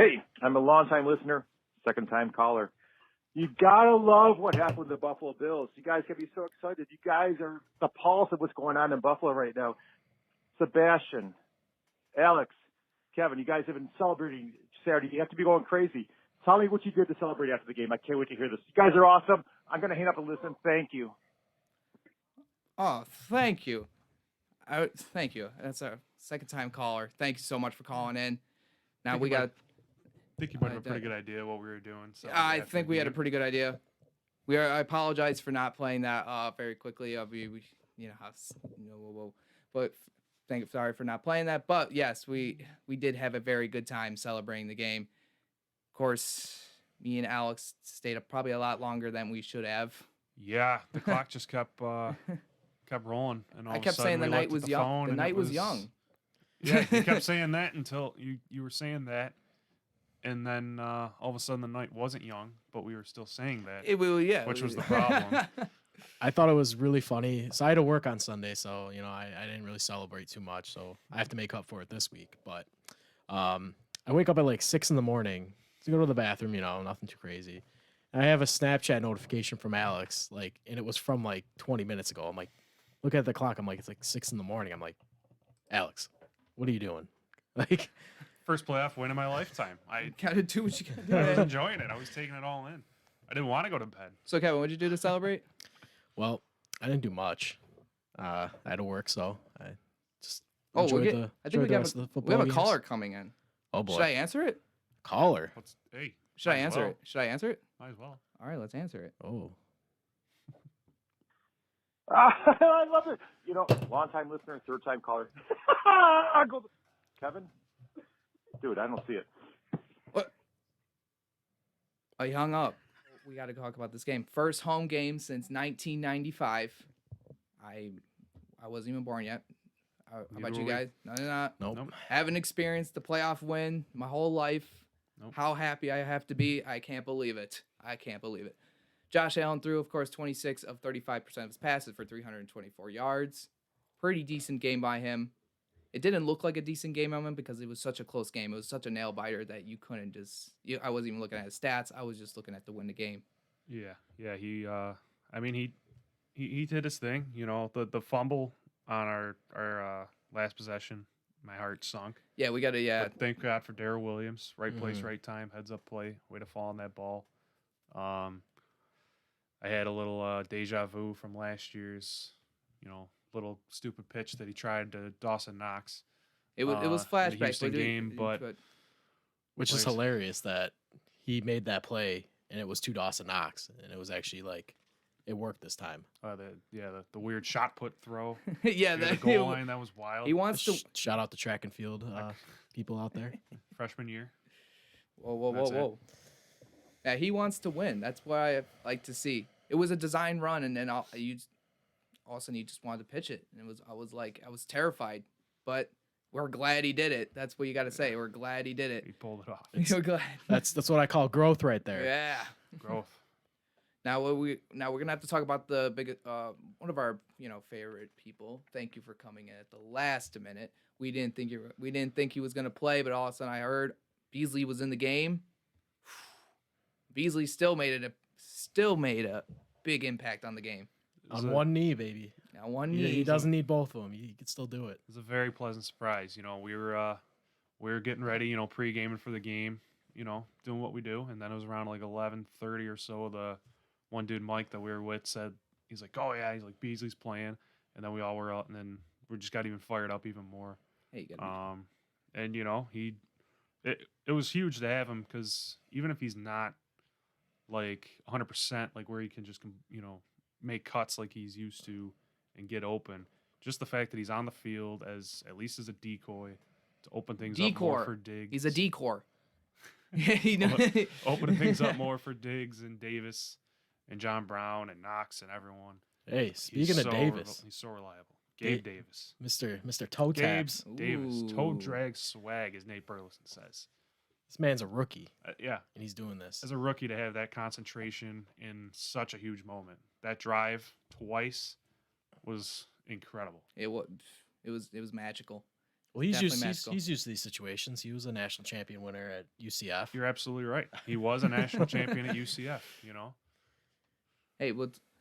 Hey, I'm a long-time listener, second-time caller. You gotta love what happened with the Buffalo Bills. You guys can be so excited. You guys are the pulse of what's going on in Buffalo right now. Sebastian, Alex, Kevin, you guys have been celebrating Saturday. You have to be going crazy. Tell me what you did to celebrate after the game. I can't wait to hear this. You guys are awesome. I'm going to hang up and listen. Thank you. Oh, thank you. Thank you. That's our second-time caller. Thank you so much for calling in. Now we got. I think you might have a pretty good idea what we were doing. So I think we had a pretty good idea. I apologize for not playing that very quickly. But sorry for not playing that. But yes, we did have a very good time celebrating the game. Of course, me and Alex stayed up probably a lot longer than we should have. Yeah, the clock just kept rolling, and all I of kept a sudden saying the night was young. The night was young. Yeah, you kept saying that until you were saying that, and then all of a sudden the night wasn't young, but we were still saying that. Which was the problem. I thought it was really funny. So I had to work on Sunday, so I didn't really celebrate too much. So I have to make up for it this week. But I wake up at like 6 a.m. to go to the bathroom. Nothing too crazy. And I have a Snapchat notification from Alex, and it was from like 20 minutes ago. I'm like, look at the clock. I'm like, it's like 6 a.m. I'm like, Alex, what are you doing? First playoff win in my lifetime. I gotta do what you gotta do. I was enjoying it. I was taking it all in. I didn't want to go to bed. So Kevin, what'd you do to celebrate? Well, I didn't do much. I had to work, so I just I enjoyed think we have a games. caller coming in. Oh boy, should I answer it? Caller. Should I answer it? Should I answer it? Might as well. All right, let's answer it. Oh. I love it. Long-time listener, third-time caller. Kevin? Dude, I don't see it. What? Oh, he hung up. We got to talk about this game. First home game since 1995. I wasn't even born yet. How about you guys? No. Nope. Haven't experienced the playoff win my whole life. Nope. How happy I have to be. I can't believe it. Josh Allen threw, of course, 26 of 35% of his passes for 324 yards. Pretty decent game by him. It didn't look like a decent game on him because it was such a close game. It was such a nail biter that you couldn't just. I wasn't even looking at his stats. I was just looking at the win the game. Yeah. He did his thing. The fumble on our last possession, my heart sunk. Yeah, we got to. Yeah. But thank God for Darrell Williams, right place, right time, heads up play, way to fall on that ball. I had a little deja vu from last year's, little stupid pitch that he tried to Dawson Knox. It was flashback. Houston game, which is hilarious that he made that play and it was to Dawson Knox and it was actually it worked this time. The weird shot put throw. Yeah, the goal line, that was wild. He wants to shout out the track and field people out there. Freshman year. Whoa. Yeah, he wants to win. That's what I like to see. It was a design run, and then all of a sudden he just wanted to pitch it, and I was terrified, but we're glad he did it. That's what you got to say. We're glad he did it. He pulled it off. We're glad. That's what I call growth right there. Yeah, growth. Now we're gonna have to talk about the big one of our favorite people. Thank you for coming in at the last minute. We didn't think he was gonna play, but all of a sudden I heard Beasley was in the game. Beasley still made a big impact on the game. On one knee, baby. On one knee. He doesn't need both of them. He can still do it. It was a very pleasant surprise. We were getting ready, pre-gaming for the game, doing what we do, and then it was around like 11:30 or so. The one dude, Mike, that we were with said, he's like, oh yeah, he's like, Beasley's playing, and then we all were out, and then we just got even fired up even more. Hey, and it was huge to have him because even if he's not like 100%, like where he can just make cuts like he's used to and get open, just the fact that he's on the field at least as a decoy to open things up more for Diggs. He's a decor. Opening things up more for Diggs and Davis and John Brown and Knox and everyone. Hey, speaking of Davis, he's so reliable. Gabe Davis, Mr. Toe Taps. Davis, toe drag swag, as Nate Burleson says. This man's a rookie. Yeah. And he's doing this. As a rookie to have that concentration in such a huge moment. That drive twice was incredible. It was magical. Well, he's Definitely used magical. he's used to these situations. He was a national champion winner at UCF. You're absolutely right. He was a national champion at UCF. You know. Hey,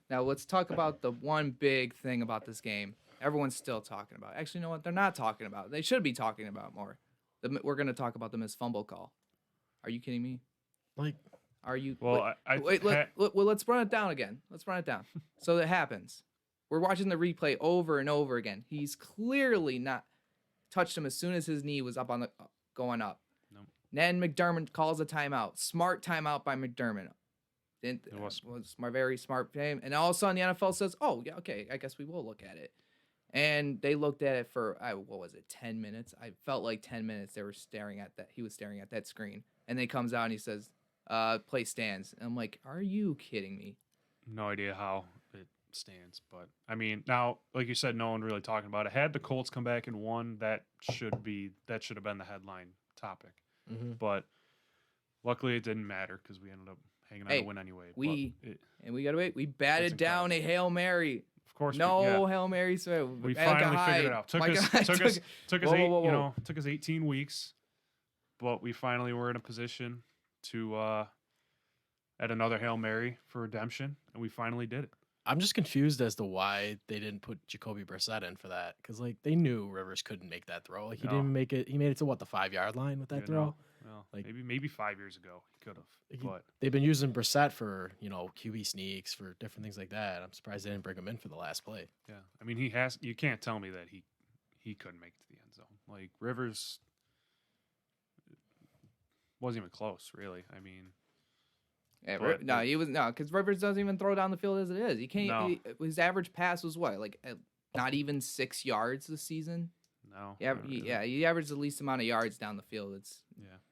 now let's talk about the one big thing about this game. Everyone's still talking about. Actually, you know what? They're not talking about. They should be talking about more. We're going to talk about the missed fumble call. Are you kidding me? Like, Are you? Well, Well, let's run it down again. Let's run it down. So it happens. We're watching the replay over and over again. He's clearly not touched him as soon as his knee was up on the going up. Nope. Then McDermott calls a timeout. Smart timeout by McDermott. It was my very smart game. And all of a sudden the NFL says, "Oh, yeah, okay, I guess we will look at it." And they looked at it for what was it, 10 minutes? I felt like 10 minutes. They were staring at that. He was staring at that screen, and then he comes out and he says, "Play stands." And I'm like, "Are you kidding me?" No idea how it stands, but I mean, now, like you said, no one really talking about it. Had the Colts come back and won, that should have been the headline topic. mm-hmm. But luckily, it didn't matter because we ended up hanging on Hey, to win anyway. We gotta wait. We batted down a Hail Mary. Of course, No Hail Mary. So we finally figured it out. Took us 18 weeks, but we finally were in a position to add another Hail Mary for redemption, and we finally did it. I'm just confused as to why they didn't put Jacoby Brissett in for that, because like they knew Rivers couldn't make that throw. Like he didn't even make it. He made it to what, the 5-yard line with that throw. Well, Like, maybe 5 years ago he could have, but they've been using Brissett for QB sneaks, for different things like that. I'm surprised they didn't bring him in for the last play. yeah, I mean he has. You can't tell me that he couldn't make it to the end zone. Like Rivers wasn't even close, really. I mean. Yeah, he was because Rivers doesn't even throw down the field as it is. He can't. No. His average pass was what, like not even 6 yards this season. No. He averaged the least amount of yards down the field. It's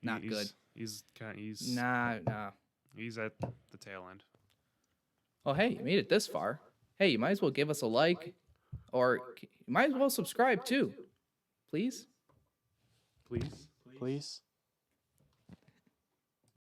not good. He's He's at the tail end. Oh, hey, you made it this far. Hey, you might as well give us a like, or you might as well subscribe too, please. Please.